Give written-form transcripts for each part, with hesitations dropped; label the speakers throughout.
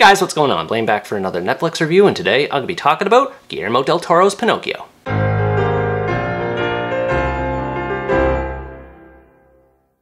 Speaker 1: guys, what's going on? Blaine back for another Netflix review, and today I'm going to be talking about Guillermo del Toro's Pinocchio.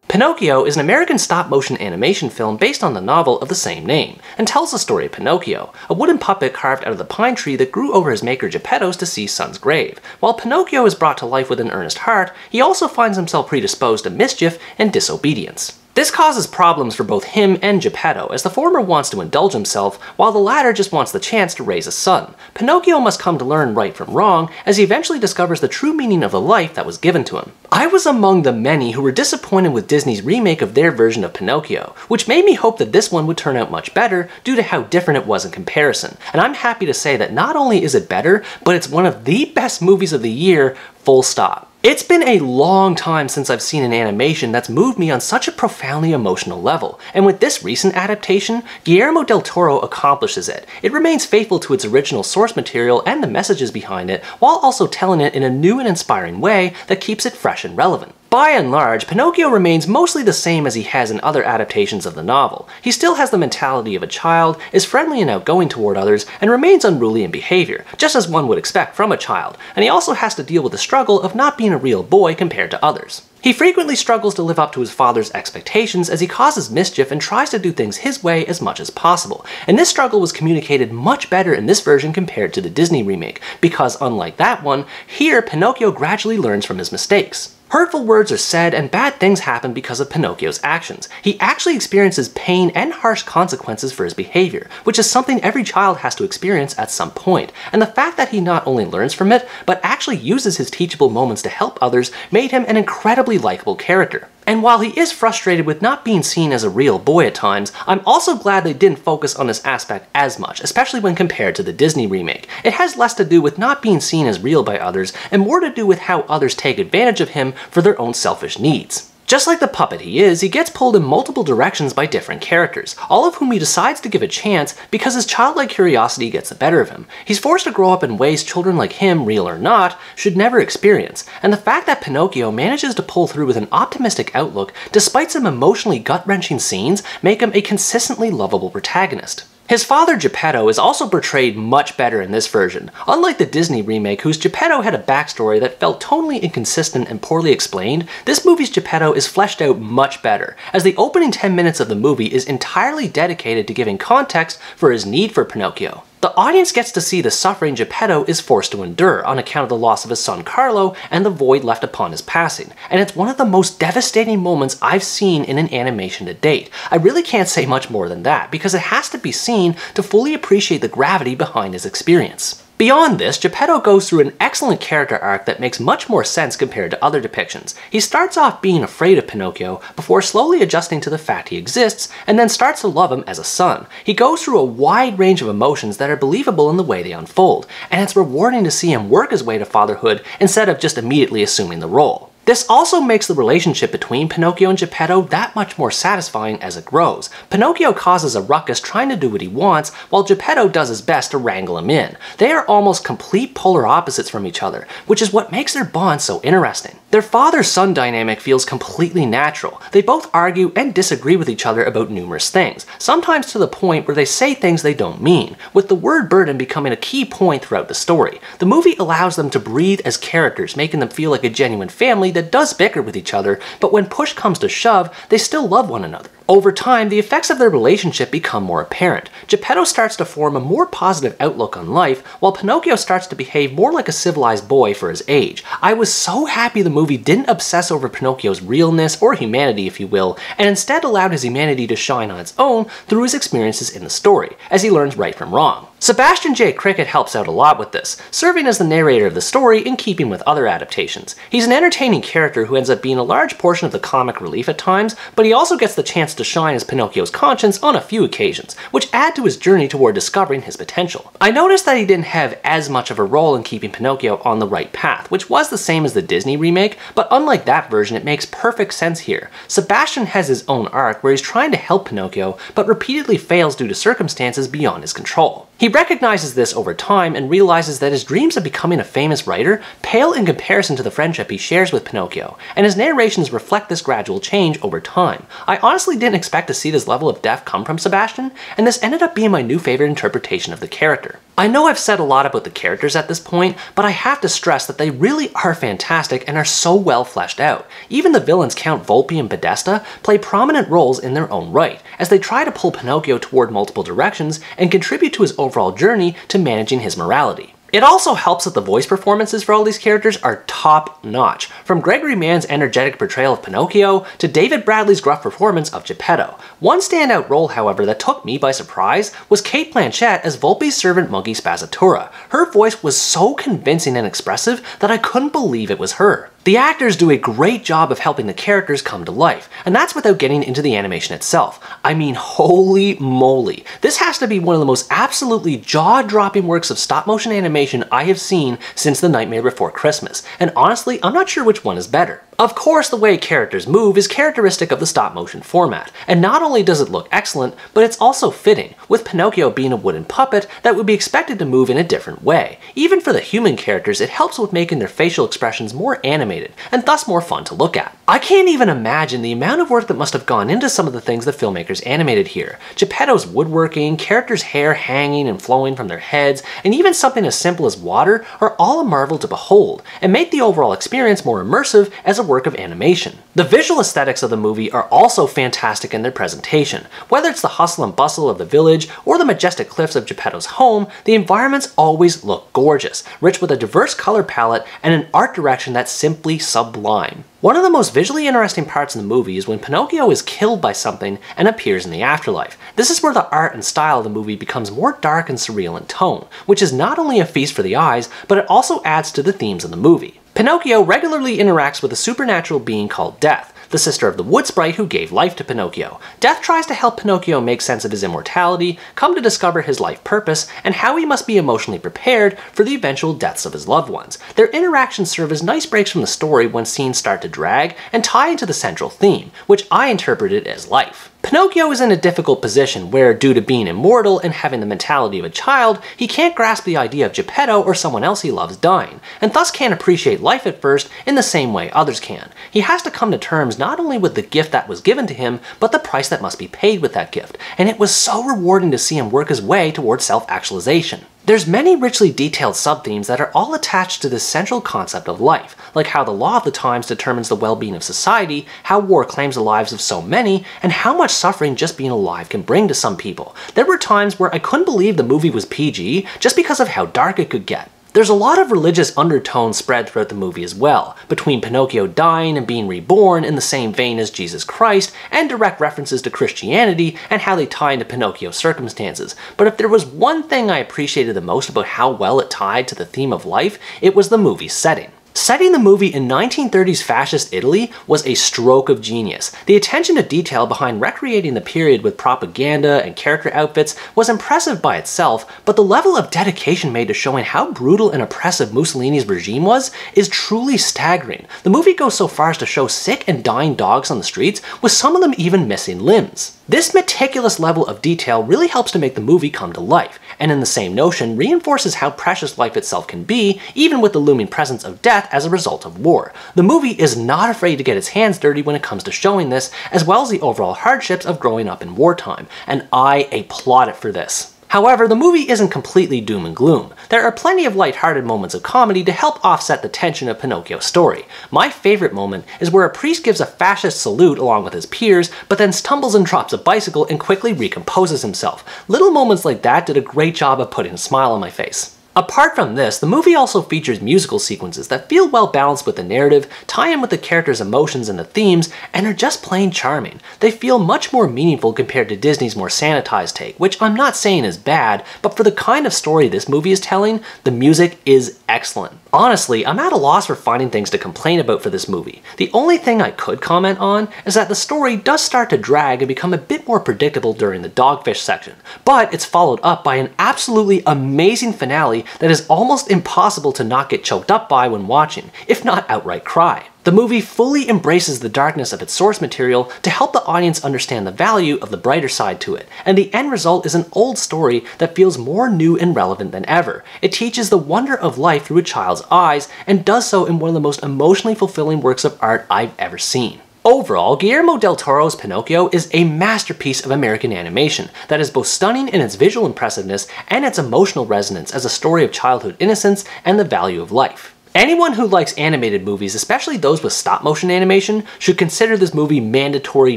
Speaker 1: Pinocchio is an American stop-motion animation film based on the novel of the same name, and tells the story of Pinocchio, a wooden puppet carved out of the pine tree that grew over his maker Geppetto's deceased son's grave. While Pinocchio is brought to life with an earnest heart, he also finds himself predisposed to mischief and disobedience. This causes problems for both him and Geppetto, as the former wants to indulge himself, while the latter just wants the chance to raise a son. Pinocchio must come to learn right from wrong, as he eventually discovers the true meaning of the life that was given to him. I was among the many who were disappointed with Disney's remake of their version of Pinocchio, which made me hope that this one would turn out much better due to how different it was in comparison. And I'm happy to say that not only is it better, but it's one of the best movies of the year, full stop. It's been a long time since I've seen an animation that's moved me on such a profoundly emotional level, and with this recent adaptation, Guillermo del Toro accomplishes it. It remains faithful to its original source material and the messages behind it, while also telling it in a new and inspiring way that keeps it fresh and relevant. By and large, Pinocchio remains mostly the same as he has in other adaptations of the novel. He still has the mentality of a child, is friendly and outgoing toward others, and remains unruly in behavior, just as one would expect from a child, and he also has to deal with the struggle of not being a real boy compared to others. He frequently struggles to live up to his father's expectations as he causes mischief and tries to do things his way as much as possible, and this struggle was communicated much better in this version compared to the Disney remake, because unlike that one, here Pinocchio gradually learns from his mistakes. Hurtful words are said and bad things happen because of Pinocchio's actions. He actually experiences pain and harsh consequences for his behavior, which is something every child has to experience at some point, and the fact that he not only learns from it, but actually uses his teachable moments to help others made him an incredibly likable character. And while he is frustrated with not being seen as a real boy at times, I'm also glad they didn't focus on this aspect as much, especially when compared to the Disney remake. It has less to do with not being seen as real by others, and more to do with how others take advantage of him for their own selfish needs. Just like the puppet he is, he gets pulled in multiple directions by different characters, all of whom he decides to give a chance because his childlike curiosity gets the better of him. He's forced to grow up in ways children like him, real or not, should never experience, and the fact that Pinocchio manages to pull through with an optimistic outlook despite some emotionally gut-wrenching scenes make him a consistently lovable protagonist. His father Geppetto is also portrayed much better in this version. Unlike the Disney remake, whose Geppetto had a backstory that felt tonally inconsistent and poorly explained, this movie's Geppetto is fleshed out much better, as the opening 10 minutes of the movie is entirely dedicated to giving context for his need for Pinocchio. The audience gets to see the suffering Geppetto is forced to endure on account of the loss of his son Carlo and the void left upon his passing, and it's one of the most devastating moments I've seen in an animation to date. I really can't say much more than that, because it has to be seen to fully appreciate the gravity behind his experience. Beyond this, Geppetto goes through an excellent character arc that makes much more sense compared to other depictions. He starts off being afraid of Pinocchio, before slowly adjusting to the fact he exists, and then starts to love him as a son. He goes through a wide range of emotions that are believable in the way they unfold, and it's rewarding to see him work his way to fatherhood instead of just immediately assuming the role. This also makes the relationship between Pinocchio and Geppetto that much more satisfying as it grows. Pinocchio causes a ruckus trying to do what he wants, while Geppetto does his best to wrangle him in. They are almost complete polar opposites from each other, which is what makes their bond so interesting. Their father-son dynamic feels completely natural. They both argue and disagree with each other about numerous things, sometimes to the point where they say things they don't mean, with the word burden becoming a key point throughout the story. The movie allows them to breathe as characters, making them feel like a genuine family that does bicker with each other, but when push comes to shove, they still love one another. Over time, the effects of their relationship become more apparent. Geppetto starts to form a more positive outlook on life, while Pinocchio starts to behave more like a civilized boy for his age. I was so happy the movie didn't obsess over Pinocchio's realness, or humanity if you will, and instead allowed his humanity to shine on its own through his experiences in the story, as he learns right from wrong. Sebastian J. Cricket helps out a lot with this, serving as the narrator of the story in keeping with other adaptations. He's an entertaining character who ends up being a large portion of the comic relief at times, but he also gets the chance to shine as Pinocchio's conscience on a few occasions, which add to his journey toward discovering his potential. I noticed that he didn't have as much of a role in keeping Pinocchio on the right path, which was the same as the Disney remake, but unlike that version, it makes perfect sense here. Sebastian has his own arc where he's trying to help Pinocchio, but repeatedly fails due to circumstances beyond his control. He recognizes this over time and realizes that his dreams of becoming a famous writer pale in comparison to the friendship he shares with Pinocchio, and his narrations reflect this gradual change over time. I honestly didn't expect to see this level of depth come from Sebastian, and this ended up being my new favorite interpretation of the character. I know I've said a lot about the characters at this point, but I have to stress that they really are fantastic and are so well fleshed out. Even the villains Count Volpi and Podesta play prominent roles in their own right, as they try to pull Pinocchio toward multiple directions and contribute to his overall journey to managing his morality. It also helps that the voice performances for all these characters are top-notch, from Gregory Mann's energetic portrayal of Pinocchio to David Bradley's gruff performance of Geppetto. One standout role, however, that took me by surprise was Cate Blanchett as Volpi's servant monkey Spazzatura. Her voice was so convincing and expressive that I couldn't believe it was her. The actors do a great job of helping the characters come to life, and that's without getting into the animation itself. I mean, holy moly. This has to be one of the most absolutely jaw-dropping works of stop-motion animation I have seen since The Nightmare Before Christmas, and honestly, I'm not sure which one is better. Of course, the way characters move is characteristic of the stop-motion format, and not only does it look excellent, but it's also fitting, with Pinocchio being a wooden puppet that would be expected to move in a different way. Even for the human characters, it helps with making their facial expressions more animated, and thus more fun to look at. I can't even imagine the amount of work that must have gone into some of the things the filmmakers animated here. Geppetto's woodworking, characters' hair hanging and flowing from their heads, and even something as simple as water are all a marvel to behold, and make the overall experience more immersive as a work of animation. The visual aesthetics of the movie are also fantastic in their presentation. Whether it's the hustle and bustle of the village or the majestic cliffs of Geppetto's home, the environments always look gorgeous, rich with a diverse color palette and an art direction that's simply sublime. One of the most visually interesting parts in the movie is when Pinocchio is killed by something and appears in the afterlife. This is where the art and style of the movie becomes more dark and surreal in tone, which is not only a feast for the eyes, but it also adds to the themes of the movie. Pinocchio regularly interacts with a supernatural being called Death, the sister of the wood sprite who gave life to Pinocchio. Death tries to help Pinocchio make sense of his immortality, come to discover his life purpose, and how he must be emotionally prepared for the eventual deaths of his loved ones. Their interactions serve as nice breaks from the story when scenes start to drag and tie into the central theme, which I interpreted as life. Pinocchio is in a difficult position where, due to being immortal and having the mentality of a child, he can't grasp the idea of Geppetto or someone else he loves dying, and thus can't appreciate life at first in the same way others can. He has to come to terms not only with the gift that was given to him, but the price that must be paid with that gift, and it was so rewarding to see him work his way towards self-actualization. There's many richly detailed sub-themes that are all attached to this central concept of life, like how the law of the times determines the well-being of society, how war claims the lives of so many, and how much suffering just being alive can bring to some people. There were times where I couldn't believe the movie was PG just because of how dark it could get. There's a lot of religious undertones spread throughout the movie as well, between Pinocchio dying and being reborn in the same vein as Jesus Christ, and direct references to Christianity and how they tie into Pinocchio's circumstances. But if there was one thing I appreciated the most about how well it tied to the theme of life, it was the movie's setting. Setting the movie in 1930s fascist Italy was a stroke of genius. The attention to detail behind recreating the period with propaganda and character outfits was impressive by itself, but the level of dedication made to showing how brutal and oppressive Mussolini's regime was is truly staggering. The movie goes so far as to show sick and dying dogs on the streets, with some of them even missing limbs. This meticulous level of detail really helps to make the movie come to life, and in the same notion reinforces how precious life itself can be, even with the looming presence of death as a result of war. The movie is not afraid to get its hands dirty when it comes to showing this, as well as the overall hardships of growing up in wartime, and I applaud it for this. However, the movie isn't completely doom and gloom. There are plenty of lighthearted moments of comedy to help offset the tension of Pinocchio's story. My favorite moment is where a priest gives a fascist salute along with his peers, but then stumbles and drops a bicycle and quickly recomposes himself. Little moments like that did a great job of putting a smile on my face. Apart from this, the movie also features musical sequences that feel well balanced with the narrative, tie in with the characters' emotions and the themes, and are just plain charming. They feel much more meaningful compared to Disney's more sanitized take, which I'm not saying is bad, but for the kind of story this movie is telling, the music is excellent. Honestly, I'm at a loss for finding things to complain about for this movie. The only thing I could comment on is that the story does start to drag and become a bit more predictable during the dogfish section, but it's followed up by an absolutely amazing finale story that is almost impossible to not get choked up by when watching, if not outright cry. The movie fully embraces the darkness of its source material to help the audience understand the value of the brighter side to it, and the end result is an old story that feels more new and relevant than ever. It teaches the wonder of life through a child's eyes, and does so in one of the most emotionally fulfilling works of art I've ever seen. Overall, Guillermo del Toro's Pinocchio is a masterpiece of American animation that is both stunning in its visual impressiveness and its emotional resonance as a story of childhood innocence and the value of life. Anyone who likes animated movies, especially those with stop-motion animation, should consider this movie mandatory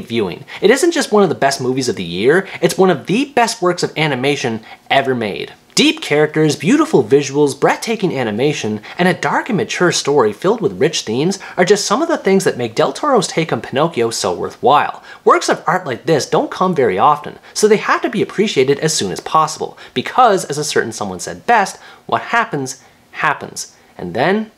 Speaker 1: viewing. It isn't just one of the best movies of the year, it's one of the best works of animation ever made. Deep characters, beautiful visuals, breathtaking animation, and a dark and mature story filled with rich themes are just some of the things that make Del Toro's take on Pinocchio so worthwhile. Works of art like this don't come very often, so they have to be appreciated as soon as possible, because, as a certain someone said best, what happens, happens. And then,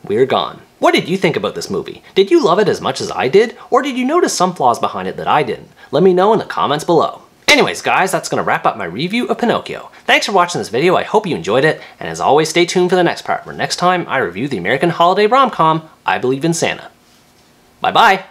Speaker 1: we're gone. What did you think about this movie? Did you love it as much as I did, or did you notice some flaws behind it that I didn't? Let me know in the comments below. Anyways guys, that's going to wrap up my review of Pinocchio. Thanks for watching this video, I hope you enjoyed it, and as always stay tuned for the next part, where next time I review the American holiday rom-com, I Believe in Santa. Bye bye!